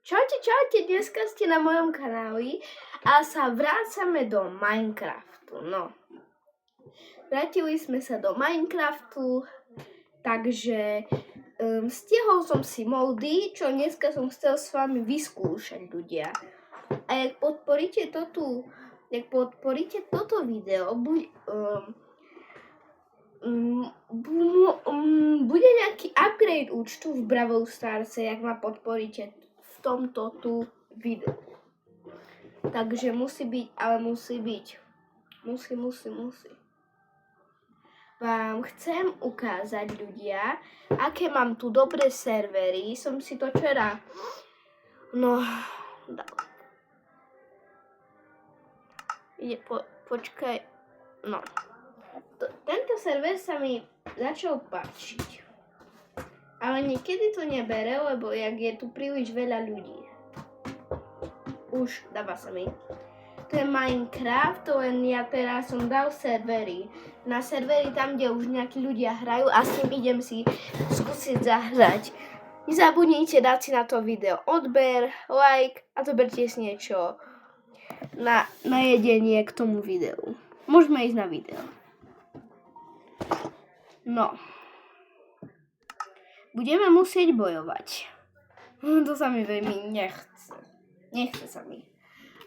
Čaute, dneska ste na mojom kanáli a sa vrácame do Minecraftu, no. Vrátili sme sa do Minecraftu, takže stiahol som si mody, čo dneska som chcel s vami vyskúšať, ľudia. A jak podporíte toto video, bude nejaký upgrade účtu v Brawl Starse, jak ma podporíte v tomto tu videu. Takže musí byť. Musí. Vám chcem ukázať, ľudia, aké mám tu dobré servery. Som si to včera dal. Počkaj, tento server sa mi začal páčiť. Ale niekedy to nebere, lebo jak je tu príliš veľa ľudí. Už dáva sa mi. To je Minecraft, len ja teraz som dal servery. Na servery tam, kde už nejakí ľudia hrajú a s tým idem si skúsiť zahrať. Nezabudnite dať si na to video odber, like a zoberte si niečo na jedenie k tomu videu. Môžeme ísť na video. No. Budeme musieť bojovať. To sa mi veľmi nechce. Nechce sa mi.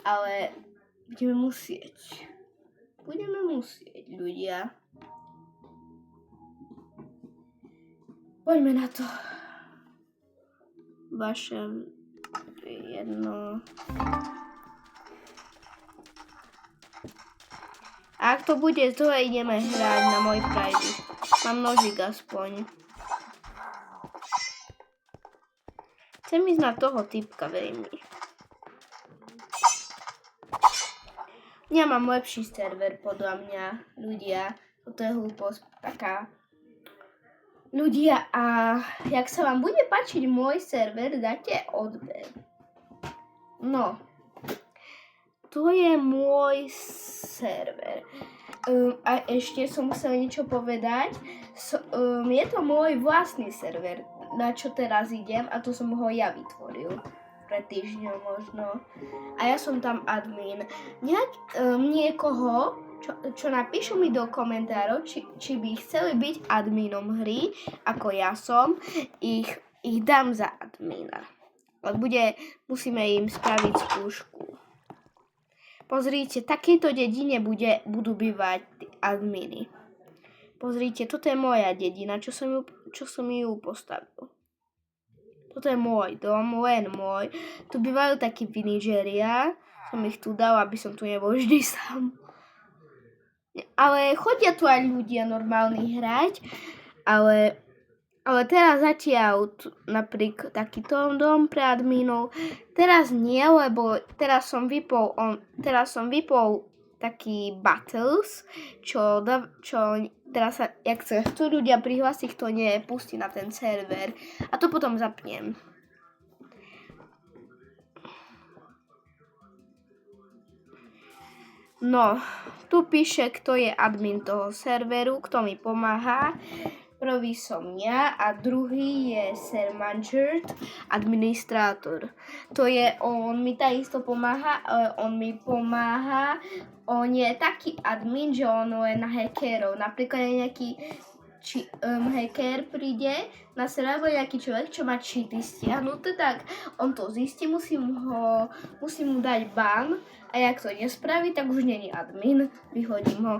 Ale budeme musieť, ľudia. Poďme na to. Vaše jedno. A ak to bude zle, ideme hrať na môj private. Mám nožík aspoň. Chcem ísť na toho typka veľmi. Ja mám lepší server, podľa mňa, ľudia. Toto je hlúposť taká. Ľudia, a jak sa vám bude páčiť môj server, dáte odber. No. To je môj server. A ešte som musela niečo povedať. Je to môj vlastný server, na čo teraz idem, a to som ho ja vytvoril. Pred týždňom možno. A ja som tam admin. Niekoho, čo napíšu mi do komentárov, či by chceli byť adminom hry, ako ja som, ich dám za admina. Musíme im spraviť skúšku. Pozrite, v takejto dedine budú bývať adminy. Pozrite, toto je moja dedina, čo som ju postavil. Toto je môj dom, len môj. Tu bývajú takí villageria. Som ich tu dal, aby som tu nebol vždy sám. Ale chodia tu aj ľudia normálni hrať. Ale teraz zatiaľ napríklad takýto dom pre adminov. Teraz nie, lebo teraz som vypol taký battles, čo teraz sa, jak sa chcú ľudia prihlásiť, to nepustí na ten server. A to potom zapnem. No, tu píše, kto je admin toho serveru, kto mi pomáha. Prvý som ja a druhý je Sir Manžert, administrátor. On mi takisto pomáha, on je taký admin, že on len na hackerov. Napríklad nejaký hacker príde na server, nejaký človek, čo má cheaty stiahnuté, tak on to zistí, musím mu dať ban, a jak to nespraví, tak už není admin, vyhodím ho.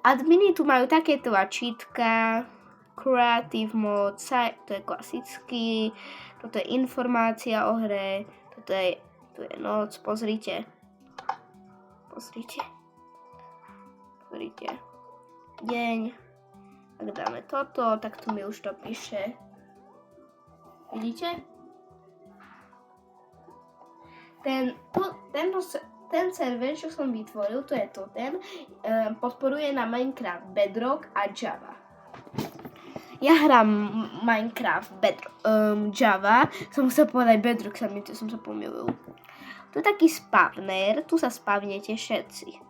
Adminy tu majú také tlačítka, Creative Mode, to je klasický, toto je informácia o hre, tu je noc, pozrite. Deň. Ak dáme toto, tak tu mi už to píše. Vidíte? Ten server, čo som vytvoril, to je podporuje na Minecraft Bedrock a Java. Ja hrám Minecraft Java, som musel povedať Bedrock, som sa pomýlil. Tu je taký spawner, tu sa spavnete všetci.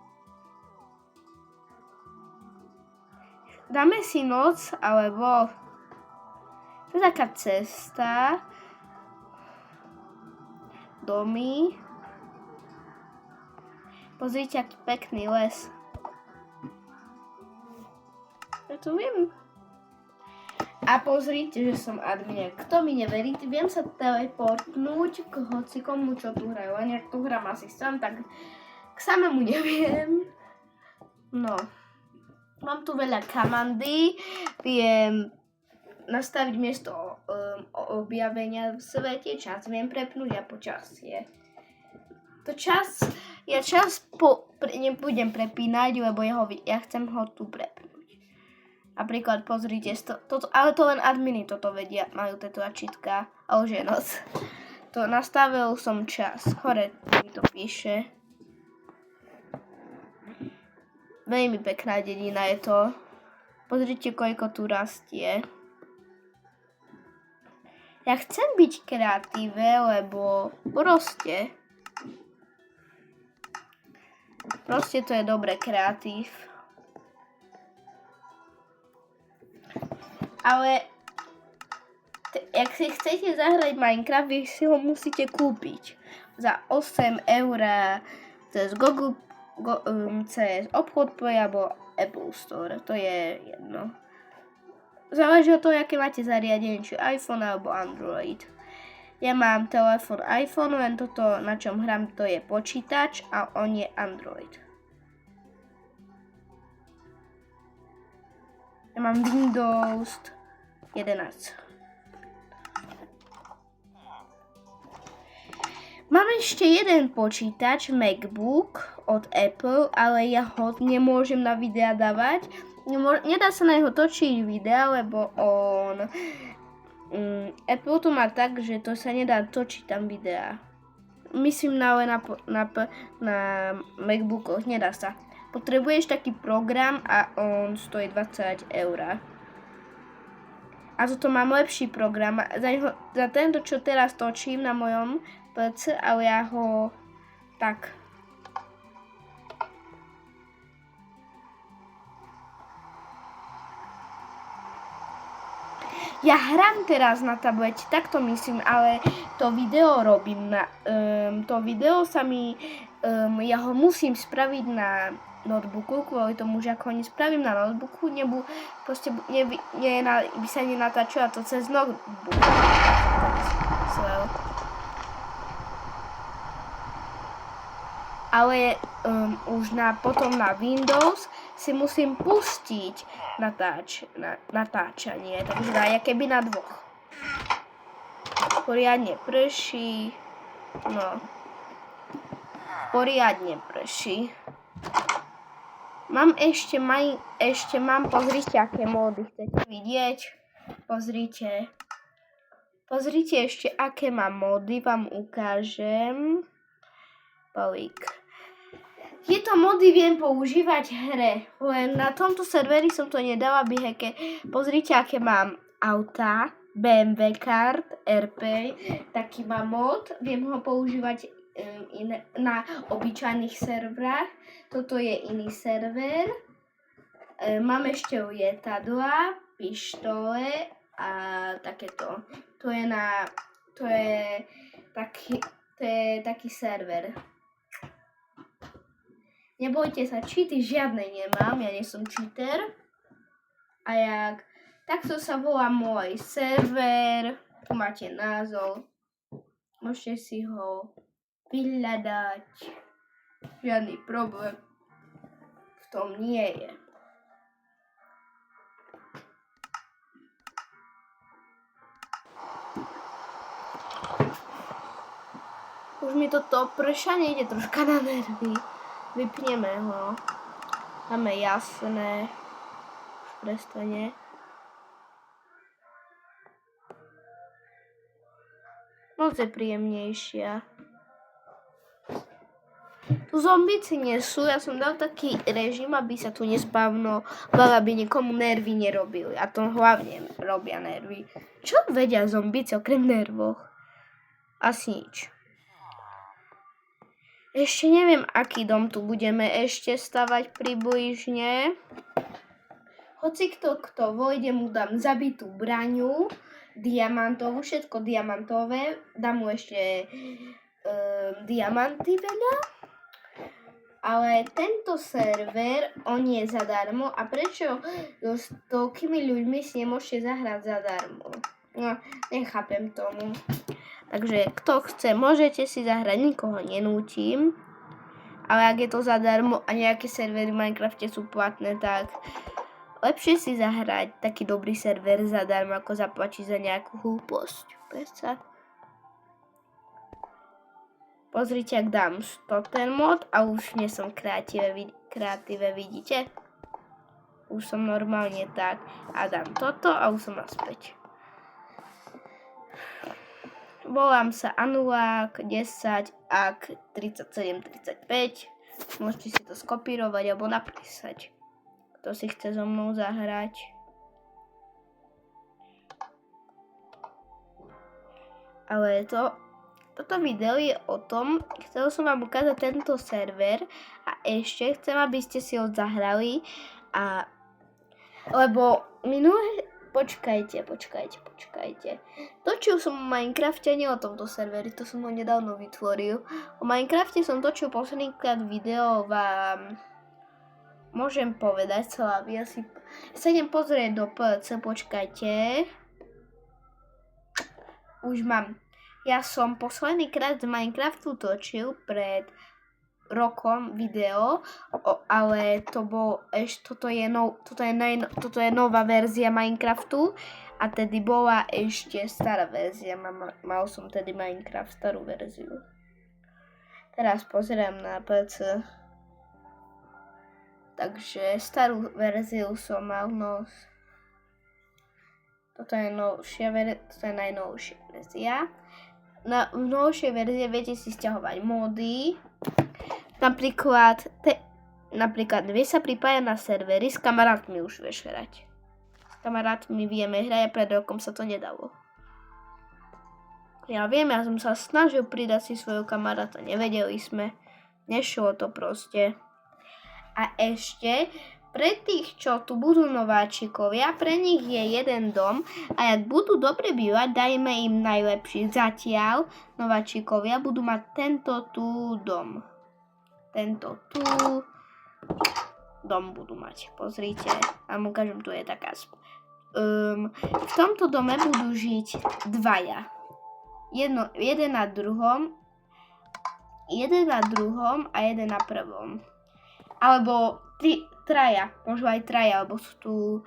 Dáme si noc, alebo to je taká cesta. domy. Pozrite, aký pekný les. Ja tu viem. A pozrite, že som admin. Kto mi neverí, viem sa teleportnúť k hocikomu, čo tu hrajú. A nejak tu hrám asi sám, tak k samému neviem. No. Mám tu veľa komandy. Viem nastaviť miesto objavenia v svete. Čas viem prepnúť a počasie. To čas... Ja čas nebudem prepínať, lebo ja chcem ho tu prepnúť. Napríklad pozrite, ale to len admini toto vedia, majú tieto tlačítka, ale už je noc. To nastavil som čas, hore mi to píše. Veľmi pekná dedina je to. Pozrite, koľko tu rastie. Ja chcem byť kreatíve, lebo proste to je dobre kreatív. Ale ak si chcete zahrať Minecraft, vy si ho musíte kúpiť za 8 € cez Google, cez obchod Play alebo Apple Store. To je jedno. Záleží od toho, aké máte zariadenie, či iPhone alebo Android. Ja mám telefón iPhone, len toto, na čom hrám, to je počítač a on je Android. Ja mám Windows 11. Mám ešte jeden počítač, MacBook od Apple, ale ja ho nemôžem na videa dávať. Nedá sa na neho točiť videa, lebo Apple to má tak, že to sa nedá točiť tam videa. Myslím na MacBookoch, nedá sa. Potrebuješ taký program a on stojí 20 €. A toto mám lepší program. Za tento, čo teraz točím na mojom PC, ale ja ho tak. Ja hrám teraz na tablete, tak to myslím, ale to video robím to video sa mi, ja ho musím spraviť na notebooku, kvôli tomu, že ako ho nespravím na notebooku, by sa nenatáčila to cez notebook. Ale už potom na Windows si musím pustiť natáčanie, takže dá keby na dvoch. Poriadne prší, no. Poriadne prší. Pozrite, aké módy chcete vidieť. Pozrite ešte, aké mám módy, vám ukážem. Tieto módy viem používať v hre, len na tomto serveri som to nedala byheke. Pozrite, aké mám autá, BMW kart, RP, taký mám mod, viem ho používať na obyčajných serverách. Toto je iný server. Mám ešte lietadla, pištole a takéto. To je taký server. Nebojte sa, cheaty žiadne nemám, ja nie som cheater. A takto sa volá môj server, tu máte názov, môžete si ho vyhľadať, žiadny problém v tom nie je. Už mi toto pršanie ide troška na nervy. Vypneme ho. Máme jasné. Už prestane. Moc je príjemnejšia. Tu zombici nie sú. Ja som dal taký režim, aby sa tu nespavnovali, aby nikomu nervy nerobili. A to hlavne robia nervy. Čo vedia zombici okrem nervov? Asi nič. Ešte neviem, aký dom tu budeme ešte stavať približne. Hoci kto vojde, mu dám zabitú braňu, diamantovú, všetko diamantové. Dám mu ešte diamanty veľa, ale tento server, on je zadarmo a prečo so toľkými ľuďmi si nemôžete zahrať zadarmo? No, nechápem tomu. Takže kto chce, môžete si zahrať, nikoho nenútim. Ale ak je to zadarmo a nejaké servery v Minecrafte sú platné, tak lepšie si zahrať taký dobrý server zadarmo, ako zaplatiť za nejakú hlúposť. Pozrite, ak dám 100 ten mod a už nie som kreatíve, vidíte? Už som normálne tak a dám toto a už som naspäť. Volám sa Anulák 10 ak 3735. Môžete si to skopírovať alebo napísať. Kto si chce so mnou zahrať. Ale toto video je o tom, chcel som vám ukázať tento server a ešte chcem, aby ste si ho zahrali lebo minulé, počkajte. Točil som o Minecrafte, nie o tomto serveri, to som ho nedávno vytvoril. O Minecrafte som točil poslednýkrát video vám môžem povedať, ja sa idem pozrieť do PC, počkajte. Už mám. Ja som posledný krát z Minecraftu točil pred rokom video, ale to bol toto je nová verzia Minecraftu a tedy bola ešte stará verzia. Mal som tedy Minecraft starú verziu. Teraz pozerám na PC. Takže starú verziu som mal, toto je najnovšia verzia. V novšej verzie viete si sťahovať módy. Napríklad vie sa pripájať na servery, s kamarátmi už vieš hrať. S kamarátmi vieme hrať a pred rokom sa to nedalo. Ja viem, ja som sa snažil pridať si svojho kamaráta, nevedeli sme, nešlo to proste. A ešte pre tých, čo tu budú nováčikovia, pre nich je jeden dom a ak budú dobre bývať, dajme im najlepší. Zatiaľ nováčikovia budú mať tento tu dom. Tento tu dom budú mať. Pozrite, a mu ukážem, tu je taká. V tomto dome budú žiť dvaja. Jeden na druhom a jeden na prvom. Alebo traja, môžu aj traja, alebo sú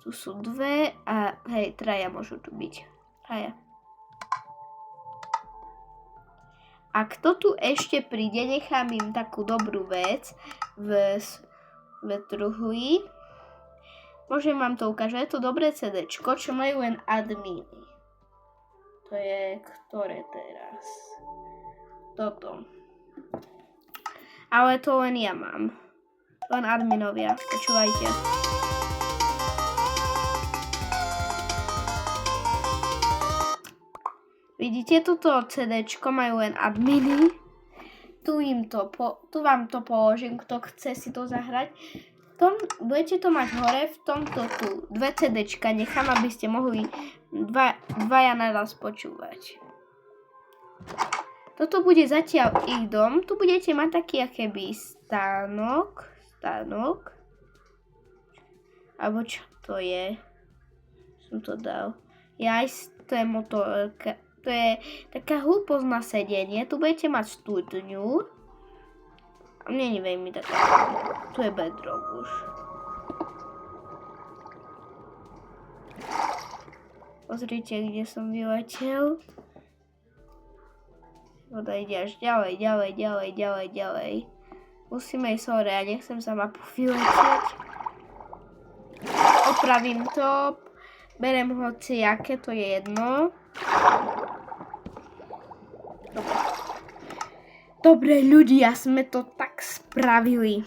tu sú dve a hej, traja môžu tu byť. Traja. A kto tu ešte príde, nechám im takú dobrú vec v truhli. Môžem vám to ukázať, je to dobré CDčko, čo majú len adminy. To je ktoré teraz? Toto. Ale to len ja mám. Len adminovia, počúvajte. Vidíte, toto CDčko majú len adminy. Tu vám to položím, kto chce si to zahrať. Budete to mať hore v tomto tu. 2 CDčka nechám, aby ste mohli dvaja naraz počúvať. Toto bude zatiaľ ich dom. Tu budete mať taký akéby stánok. Alebo čo to je? Som to dal. To je motorka. To je taká hlúposť na sedenie. Tu budete mať studňu. A nie veľmi taká. Tu je bedrock už. Pozrite, kde som vyletel. Voda ide až ďalej. Musíme ísť hore, ja nechcem sa mapu vyletieť. Opravím to. Berem hociaké, to je jedno. Dobre ľudia, sme to tak spravili.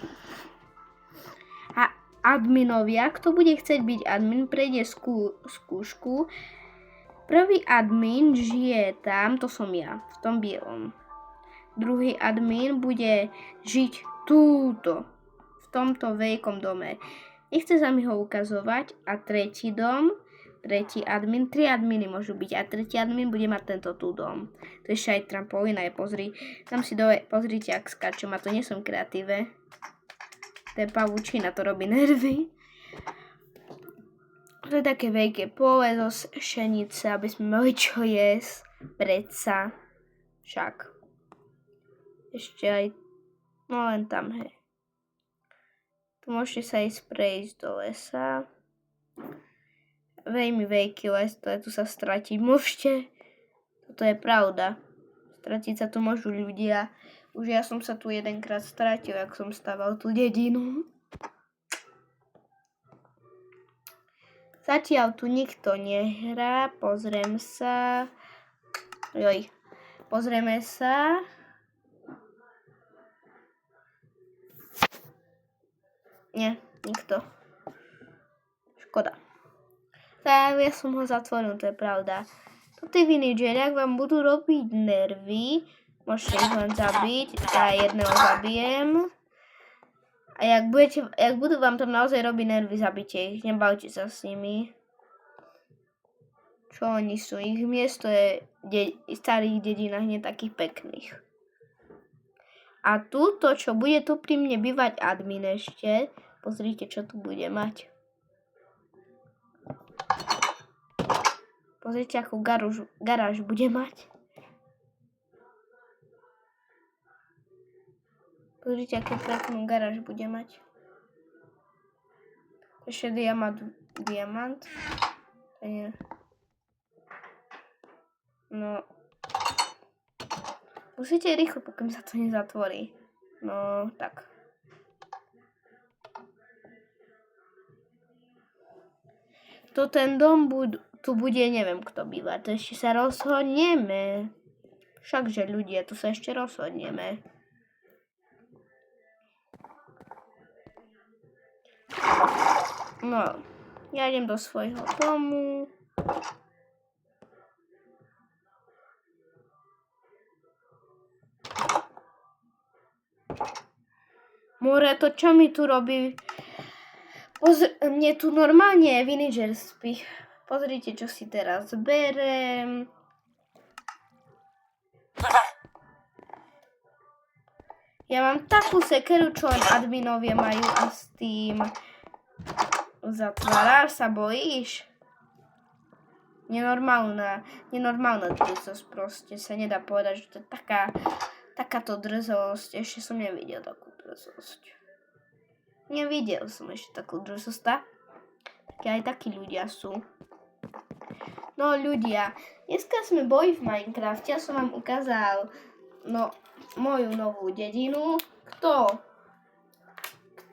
A adminovia, kto bude chcieť byť admin, prejde skúšku. Prvý admin žije tam, to som ja, v tom bielom. Druhý admin bude žiť túto, v tomto veľkom dome. Nechce sa mi ho ukazovať. A tretí dom, tretí admin. 3 adminy môžu byť a tretí admin bude mať tento tu dom. To je ešte aj trampolína, pozri. Tam si dole, pozrite, ak skáčem, a to nie som kreatíve. To je pavučina, to robí nervy. To je také veľké pole zo šenice, aby sme mali čo jesť. Predsa. Však. Ešte aj, no len tam, hej. Tu môžete sa ísť prejsť do lesa. Veľmi veľký les, to je, tu sa stratiť môžete. Toto je pravda. Stratiť sa tu môžu ľudia. Už ja som sa tu jedenkrát stratil, ak som stával tú dedinu. Zatiaľ tu nikto nehrá. Pozriem sa. Pozrieme sa. Nie, nikto. Škoda. Tak ja som ho zatvoril, to je pravda. Toto je villager, ak vám budú robiť nervy, môžete ich len zabiť. Ja jedného zabijem. A jak budú vám tam naozaj robiť nervy, zabite ich. Nebavte sa s nimi. Čo oni sú? Ich miesto je v starých dedinách nie takých pekných. A túto, čo bude tu pri mne bývať admin ešte, pozrite, čo tu bude mať. Pozrite, akú garáž bude mať. Pozrite, akú peknú garáž bude mať. Ešte diamant. No. Musíte rýchlo, pokým sa to nezatvorí. No, tak. To ten dom tu bude, neviem kto býva. To ešte sa rozhodneme. Všakže ľudia, tu sa ešte rozhodneme. No, ja idem do svojho domu. More, to čo mi tu robí? Mne tu normálne villager spí. Pozrite, čo si teraz berem. Ja mám takú sekeru, čo len adminovie majú a s tým zatváraš sa, bojíš? Nenormálna drzosť, proste sa nedá povedať, že to je takáto drzosť. Ešte som nevidel takú drzosť. Nevidel som ešte takú drzosť. Aj takí ľudia sú. No ľudia, dneska sme boli v Minecrafte, ja som vám ukázal moju novú dedinu. Kto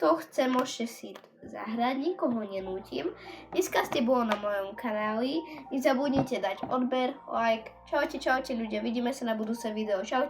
chce, môžete si zahrať, nikoho nenútim. Dneska ste boli na mojom kanáli, nezabudnite dať odber, like. Čaute ľudia, vidíme sa na budúce video. Čaute.